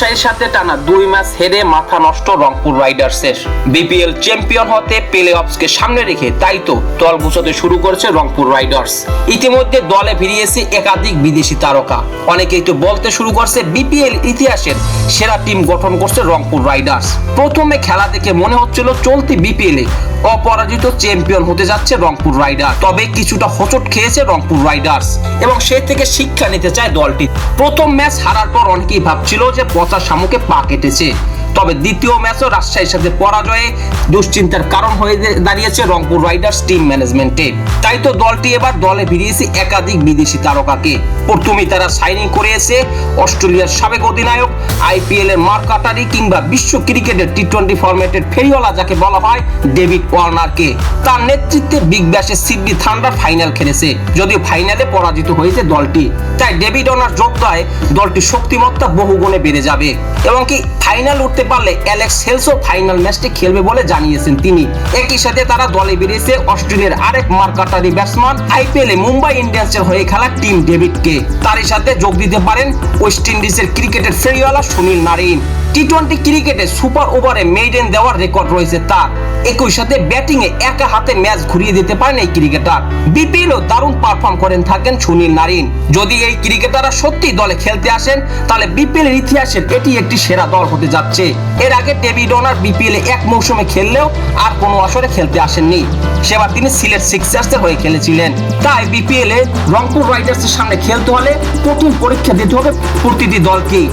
রাজশাহীর সাথে টানা 2 ম্যাচ হেরে মাথা নষ্ট রংপুর রাইডার্সের। বিপিএল চ্যাম্পিয়ন হতে প্লে অফসকে সামনে রেখে তাই তো দল গুছাতে শুরু করেছে রংপুর রাইডার্স। ইতিমধ্যে দলে ফিরিয়েছে একাধিক বিদেশি তারকা। অনেকেই তো বলতে শুরু করছে বিপিএল ইতিহাসের সেরা টিম গঠন করছে রংপুর রাইডার্স। প্রথমে খেলা দেখে মনে হচ্ছিল চলতি বিপিএলে অপরাজিত চ্যাম্পিয়ন হতে যাচ্ছে রংপুর রাইডার্স। তবে কিছুটা হোঁচট খেয়েছে রংপুর রাইডার্স এবং সে থেকে শিক্ষা নিতে চায় দলটি। প্রথম ম্যাচ হারার পর অনেকেই ভাবছিল যে পচা শামুকে পা কেটেছে। তবে দ্বিতীয় ম্যাচও রাজশাহীর সাথে পরাজয়ে দুশ্চিন্তার কারণ হয়ে দাঁড়িয়েছে রংপুর রাইডার্স টিম ম্যানেজমেন্টে। তাই তো দলটি এবার দলে ফিরিয়েছে একাধিক বিদেশি তারকাকে। প্রথমেই তারা সাইনিং করিয়েছে অস্ট্রেলিয়ার সাবেক অধিনায়ক, আইপিএল এর মার্কাটারি কিংবা বিশ্ব ক্রিকেটের টি-20 ফরম্যাটের ফেরিওয়ালা যাকে বলা হয় ডেভিড ওয়ার্নারকে। তার নেতৃত্বে বিগ ব্যাশে সিডনি থান্ডার ফাইনাল খেলেছে, যদিও ফাইনালে পরাজিত হয়েছে দলটি। তাই ডেভিড ওয়ার্নার যোগ দেয় দলটির শক্তিমত্তা বহুগুণে বেড়ে যাবে এবং কি ফাইনাল উঠতে পারলে অ্যালেক্স হেলসও ফাইনাল ম্যাচটি খেলবে বলে জানিয়েছেন তিনি। একই সাথে তারা দলে বেরিয়েছে অস্ট্রেলিয়ার আরেক মার্কাটারি ব্যাটসম্যান, আইপিএলে মুম্বাই ইন্ডিয়ান্সের হয়ে খেলা টিম ডেভিডকে। তারই সাথে যোগ দিতে পারেন ওয়েস্ট ইন্ডিজের ক্রিকেটের ফেরিওয়ালা সুনীল নারিন। টি-20 ক্রিকেটে সুপার ওভারে মেইডেন দেওয়ার রেকর্ড রয়েছে তার। একই সাথে ব্যাটিং এ একা হাতে ম্যাচ ঘুরিয়ে দিতে পারেন এই ক্রিকেটার। বিপিএলও দারুণ পারফর্ম করেন থাকেন সুনীল নারিন। যদি এই ক্রিকেটাররা সত্যি দলে খেলতে আসেন তাহলে বিপিএল এর ইতিহাসের এটি একটি সেরা দল হতে যাচ্ছে। এর আগে ডেভিড ওয়ার্নার বিপিএল এ এক মৌসুমে খেললেও আর কোনো আসরে খেলতে আসেননি। সেবার তিনি সিলেট সিক্সার্সের হয়ে খেলেছিলেন। তাই বিপিএল এ রংপুর রাইডার্সের সামনে খেলতে হলে কঠিন পরীক্ষা দিতে হবে প্রতিটি দলকেই।